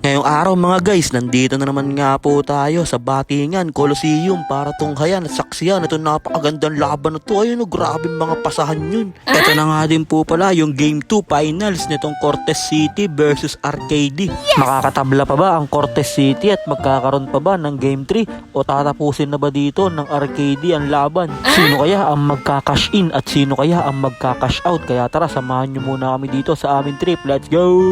Ngayong araw mga guys, nandito na naman nga po tayo sa Batingan Coliseum para tunghayan at saksiyan itong napakagandang laban na to. Ayun, grabe mga pasahan yun. Ito na nga din po pala yung Game 2 Finals nitong Cortez City versus Arcady. Makakatabla pa ba ang Cortez City at magkakaroon pa ba ng Game 3 o tatapusin na ba dito ng Arcady ang laban? Sino kaya ang magka-cash in at sino kaya ang magka-cash out? Kaya tara, samahan nyo muna kami dito sa aming trip. Let's go!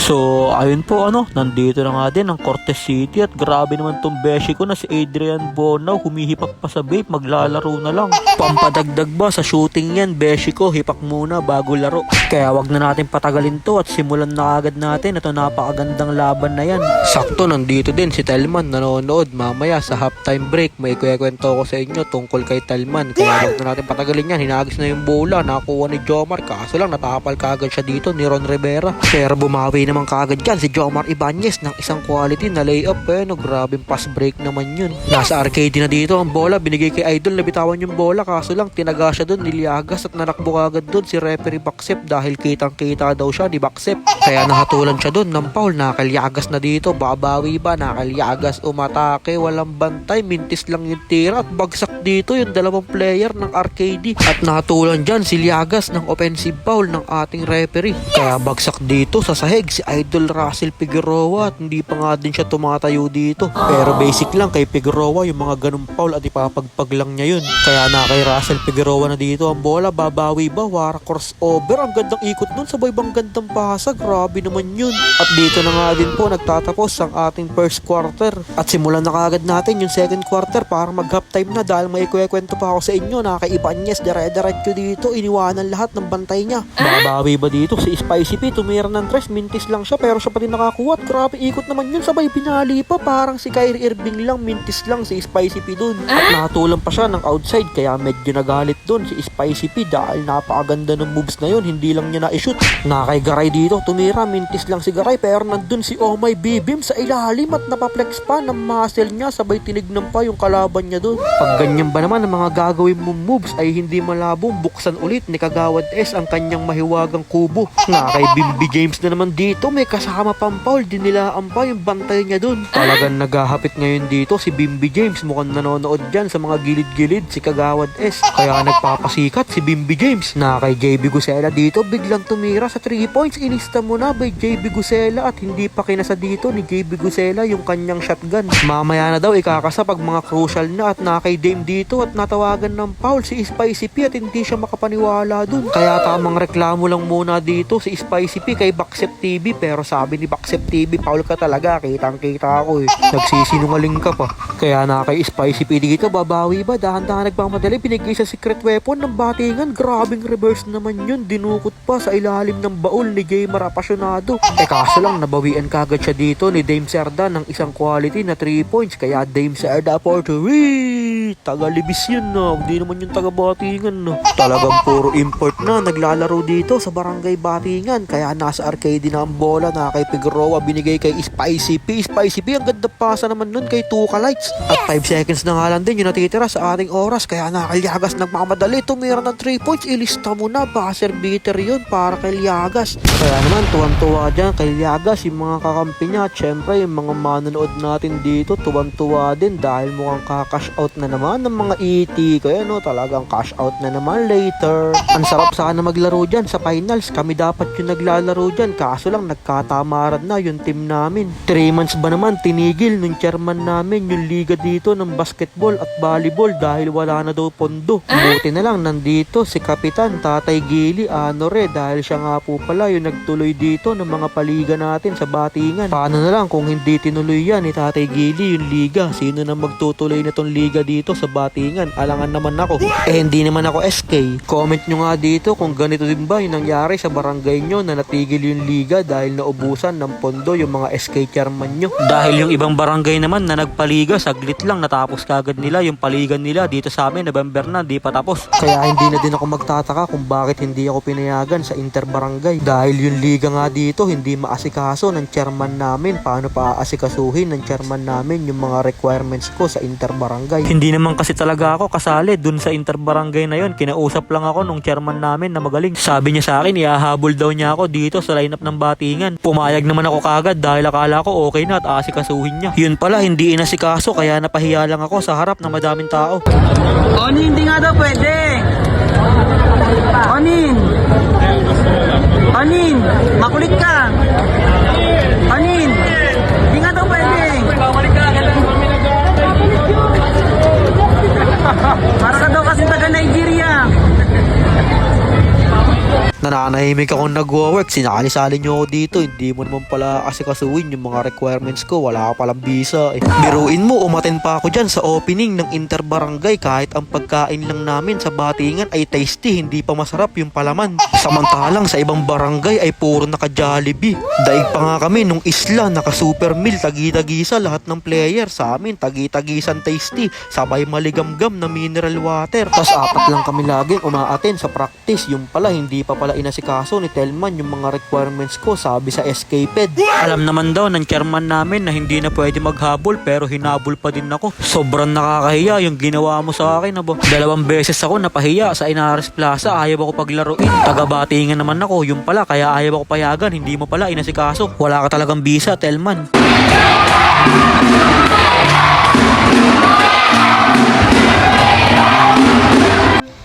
So, ayun po nandito na nga din ang Cortez City at grabe naman tong beshi ko na si Adrian Bonao, humihipak pa sa vape, maglalaro na lang. Pampadagdag ba sa shooting yan, beshi ko, hipak muna bago laro. Kaya wag na natin patagalin to at simulan na agad natin ito napakagandang laban na yan. Sakto, nandito din si Telman nanonood. Mamaya sa halftime break may kwento ko sa inyo tungkol kay Telman. Kaya wag na natin patagalin yan, hinagis na yung bola, nakuha ni Jomar, kaso lang natapal kaagad siya dito ni Ron Rivera. Pero bumawi naman kaagad dyan si Jomar Ibanez ng isang quality na layup. Grabing pass break naman yun. Nasa Arcady na dito ang bola, binigay kay Idol, nabitawan yung bola, kaso lang tinaga siya dun ni Liagas at nanakbo kaagad dun si referee Baksep dahil kitang kita daw siya ni Baksep. Kaya nahatulan siya dun ng foul. Nakaliagas na dito, babawi ba? Nakaliagas umatake, walang bantay, mintis lang yung tira at bagsak dito yung dalawang player ng Arcady at nahatulan dyan si Liagas ng offensive foul ng ating referee. Kaya bagsak dito sa sahig si Idol Russell Figueroa at hindi pa nga din siya tumatayo dito. Pero basic lang kay Figueroa yung mga ganung foul at ipapagpag lang niya yun. Kaya na kay Russell Figueroa na dito ang bola, babawi ba? Wara crossover, ang gandang ikot nun, sabay bang gandang pasa, grabe naman yun. At dito na nga din po nagtatapos ang ating first quarter at simulan na kagad natin yung second quarter para mag half time na dahil may kwento pa ako sa inyo na kay Ibanez dire-diretso dito, iniwanan lahat ng bantay niya. Babawi ba dito si Spicy P, tumira ng tres, mintis lang siya pero siya pa rin nakakuha at grabe ikot naman yun, sabay pinali pa, parang si Kyrie Irving lang, mintis lang si Spicy P dun. At nakatulang pa siya ng outside kaya medyo nagalit dun si Spicy P dahil napakaganda ng moves na yun, hindi lang niya na-shoot. Na kay Garay dito, tumira, mintis lang si Garay pero nandun si Oh My Bibim sa ilalim at napaplex pa ng muscle niya, sabay tinignan pa yung kalaban niya dun. Pag ganyan ba naman ang mga gagawin mong moves ay hindi malabo, buksan ulit ni Kagawad S ang kanyang mahiwagang kubo. Na kay Bimby James na naman dito, may kasama pang foul, dinilaan pa yung bantay niya dun. Talagang naghahapit ngayon dito si Bimby James, mukhang nanonood dyan sa mga gilid-gilid si Kagawad S. Kaya nagpapasikat si Bimby James. Na kay JB Gusela dito, biglang tumira sa 3 points, inista mo na by JB Gusela at hindi pa kinasa dito ni JB Gusela yung kanyang shotgun. Mamaya na daw ikakasa pag mga crucial na at na kay Dame dito at natawagan ng foul si Spicy P at hindi siya makapaniwala dun. Kaya tamang reklamo lang muna dito si Spicy P kay Baksep TV pero sabi ni Baksep TV, foul ka talaga, kitang kita ako nagsisinungaling ka pa. Kaya na kay Spicy P dito, babawi ba? Dahan-dahan nagmamadali, binigay sa secret weapon ng Batingan, grabing reverse naman yun, dinukot pa sa ilalim ng baul ni Jaymar Apasionado. Kaso lang nabawian kagad siya dito ni Dame Serda ng isang quality na 3 points. Kaya Dame Serda for 3, taga-libis yun hindi naman yung taga-Batingan Talagang puro import na naglalaro dito sa barangay Batingan. Kaya nasa Arcady na ang bola, na kay Figueroa, binigay kay Spicy P. Spicy P, ang ganda pasa naman nun kay Tuka Lights. At 5 seconds na nga lang din yung natitira sa ating oras. Kaya nakaliagas nagmamadali, tumira ng 3 points, ilista mo na, buzzer beater yun para kay Liagas. Kaya naman tuwang-tuwa dyan kay Liagas yung mga kakampi niya at syempre yung mga manonood natin dito tuwang-tuwa din dahil mukhang kakash out na naman ng mga ET. Kaya talagang cash out na naman later. Ang sarap sana maglaro dyan sa finals, kami dapat yung naglalaro dyan, kaso lang nagkatamaran na yung team namin. 3 months ba naman tinigil nung chairman namin yung liga dito ng basketball at volleyball dahil wala na daw pondo. Buti na lang nandito si Kapitan Tatay Gili dahil siya nga po pala yung nagtuloy dito ng mga paliga natin sa Batingan. Paano na lang kung hindi tinuloy yan ni Tatay Gili yung liga? Sino na magtutuloy na tong liga dito sa Batingan? Alangan naman ako. Hindi naman ako SK. Comment nyo nga dito kung ganito din ba yung nangyari sa barangay nyo na natigil yung liga dahil dahil naubusan ng pondo yung mga SK chairman nyo. Dahil yung ibang barangay naman na nagpaliga, saglit lang natapos kagad nila yung paligan nila. Dito sa amin, November na, di pa tapos. Kaya hindi na din ako magtataka kung bakit hindi ako pinayagan sa interbarangay. Dahil yung liga nga dito, hindi maasikaso ng chairman namin. Paano pa aasikasuhin ng chairman namin yung mga requirements ko sa interbarangay? Hindi naman kasi talaga ako kasali dun sa interbarangay na yon. Kinausap lang ako nung chairman namin na magaling. Sabi niya sa akin, ihahabol daw niya ako dito sa lineup ng batingan. Pumayag naman ako kagad dahil akala ko okay na at aasikasuhin niya. Yun pala, hindi inasikaso kaya napahiya lang ako sa harap ng madaming tao. Onin, hindi nga daw pwede. Onin. Onin, makulit ka. Onin, hindi nga daw pwede. Para ka daw kasi taga Nigeria. Nananahimik akong nagwo-work, sinakali-sali nyo ako dito, hindi mo naman pala asikasuhin yung mga requirements ko, wala ka palang visa eh. Biruin mo, umaten pa ako dyan sa opening ng interbarangay kahit ang pagkain lang namin sa batingan ay tasty, hindi pa masarap yung palaman. Samantalang sa ibang barangay ay puro naka-Jollibee. Daig pa nga kami nung isla, naka-super meal, tagi-tagisa lahat ng player. Sa amin, tagi-tagisan tasty, sabay maligamgam na mineral water. Tas apat lang kami laging umaaten sa practice, yung pala hindi pa pala inasikaso ni Telman yung mga requirements ko, sabi sa SKPED. Alam naman daw ng chairman namin na hindi na pwede maghabol pero hinabol pa din ako. Sobrang nakakahiya yung ginawa mo sa akin, abo. 2 beses ako napahiya sa Inares Plaza, ayaw ako paglaruin. Taga-batingan naman ako, yung pala kaya ayaw ako payagan, hindi mo pala inasikaso. Wala ka talagang visa, Telman.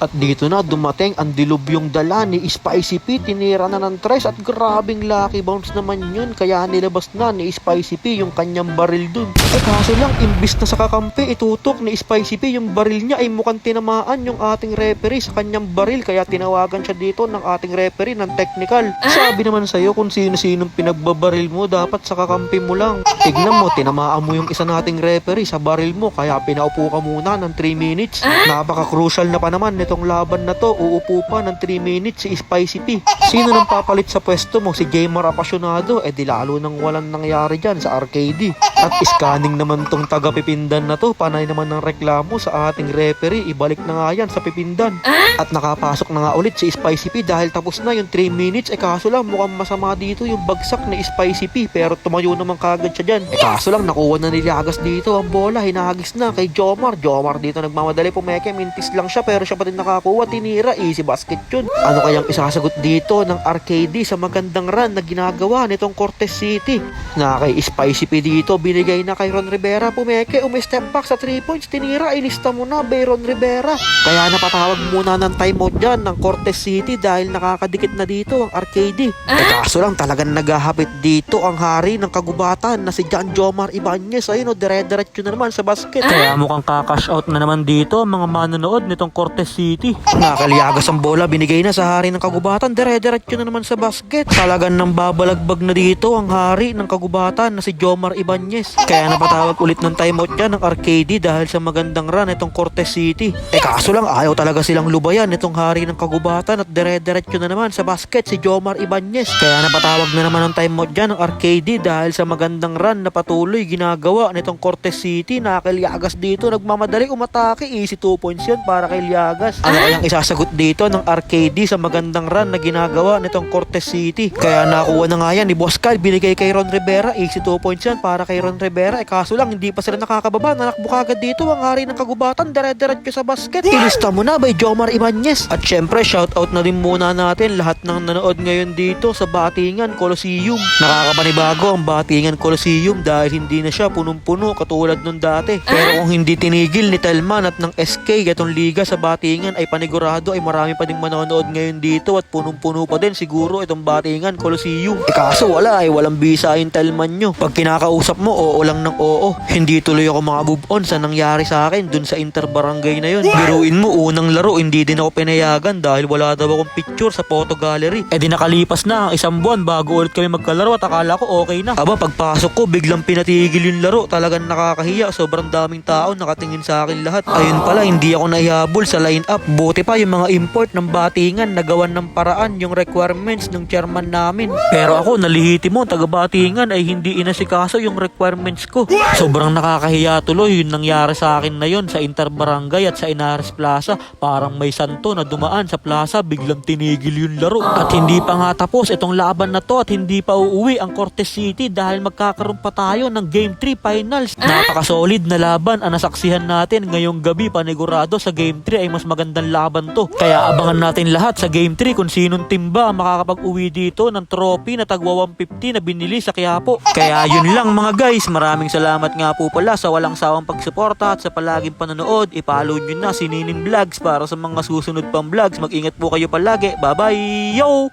At dito na dumating ang dilubyong dala ni Spicy P. Tinira na ng tres at grabing lucky bounce naman yun. Kaya nilabas na ni Spicy P yung kanyang baril dun. Kaso lang, imbis na sa kakampi itutok ni Spicy P yung baril niya ay mukhang tinamaan yung ating referee sa kanyang baril. Kaya tinawagan siya dito ng ating referee ng technical. Sabi naman sa'yo kung sino-sinong pinagbabaril mo, dapat sa kakampi mo lang. Tignan mo, tinamaan mo yung isa nating referee sa baril mo. Kaya pinaupo ka muna ng 3 minutes. Napaka-crucial na pa naman nitong laban na to. Uupo pa ng 3 minutes si Spicy P. Sino nang papalit sa pwesto mo? Si Gamer Apasionado. Di lalo nang walang nangyari dyan sa arcade. At scanning naman tong taga-pipindan na to. Panay naman ng reklamo sa ating referee. Ibalik na nga yan sa pipindan. At nakapasok na nga ulit si Spicy P dahil tapos na yung 3 minutes. Kaso lang mukhang masama dito yung bagsak ni Spicy P. Pero tumayo naman kagad siya dyan. Kaso lang nakuha na ni Llagas dito ang bola. Hinagis na kay Jomar. Jomar dito nagmamadali pumeke. Mintis lang siya pero siya pa din nakakuha. Tinira. Easy basket yun. Ano kayang isasagot dito ng arcade sa magandang run na ginagawa nitong Cortez City? Na kay Spicy P dito binigay na kay Ron Rivera. Pumeke. Step back sa 3 points. Tinira. Ilista mo na by Ron Rivera. Kaya napatawag muna ng timeout dyan ng Cortez City dahil nakakadikit na dito ang arcade. Kaso lang talagang naghahapit dito ang hari ng kagubatan na si John Jomar Ibanez. Ayun dire-diretso na naman sa basket. Kaya mukhang kakash out na naman dito ang mga manonood nitong Cortez City. Nakalyagas ang bola, binigay na sa hari ng kagubatan, dire-diretso na naman sa basket. Talagang nang babalagbag na dito ang hari ng kagubatan na si Jomar Ibanez. Kaya napatawag ulit ng timeout dyan ng arcade dahil sa magandang run itong Cortez City. Kaso lang ayaw talaga silang lubayan itong hari ng kagubatan at dire-diretso na naman sa basket si Jomar Ibanez. Kaya napatawag na naman ng timeout dyan ng arcade dahil sa magandang run na patuloy ginagawa nitong Cortez City. Nakalyagas dito, nagmamadali umatake. Easy 2 points yun para kay Llagas. Ano kayang isasagot dito ng arcade sa magandang run na ginagawa nitong Cortez City? Kaya nakuha na nga yan ni Boss Kyle, binigay kay Ron Rivera. Easy 2 points yan para kay Ron Rivera. Kaso lang hindi pa sila nakakababa. Nanakbo kagad dito ang hari ng kagubatan, dire-diretso sa basket. Ilista mo na by Jomar Ibanez. At syempre shoutout na din muna natin lahat ng nanood ngayon dito sa Batingan Coliseum. Nakakapanibago ang Batingan Coliseum dahil hindi na siya punong-puno katulad nung dati. Pero kung hindi tinigil ni Telman at ng SK itong liga sa Batingan ay panigurado ay marami pa ding manonood ngayon dito at punong-puno pa din siguro itong Batingan Coliseum. Kaso wala walang bisa yung Telman nyo. Pag kinakausap mo, oo lang ng oo. Hindi tuloy ako move on sa nangyari sa akin dun sa interbarangay na yun. Biruin mo, unang laro hindi din ako pinayagan dahil wala daw akong picture sa photo gallery. Di nakalipas na ang 1 buwan bago ulit kami magkalaro at akala ko okay na. Pagpasok ko biglang pinatigil yung laro. Talagang nakakahiya, sobrang daming tao nakatingin sa akin lahat. Ayun pala, hindi ako nahihabol sa line up up. Buti pa yung mga import ng batingan nagawan ng paraan yung requirements ng chairman namin. Pero ako nalihiti mo, taga batingan ay hindi inasikaso yung requirements ko. Sobrang nakakahiya tuloy yung nangyari sa akin na yun sa Interbarangay at sa Inares Plaza. Parang may santo na dumaan sa plaza, biglang tinigil yung laro. At hindi pa nga tapos itong laban na to at hindi pa uuwi ang Cortez City dahil magkakaroon pa tayo ng Game 3 Finals. Napaka-solid na laban ang nasaksihan natin ngayong gabi. Panigurado sa Game 3 ay mas magandang laban to. Kaya abangan natin lahat sa Game 3 kung sinong timba ang makakapag-uwi dito ng trophy na tagwa 150 na binili sa Quiapo. Kaya yun lang mga guys, maraming salamat nga po pala sa walang sawang pagsuporta at sa palaging panonood. I-follow nyo na si Ninin Vlogs para sa mga susunod pang vlogs. Mag-ingat po kayo palagi. Bye bye! Yo!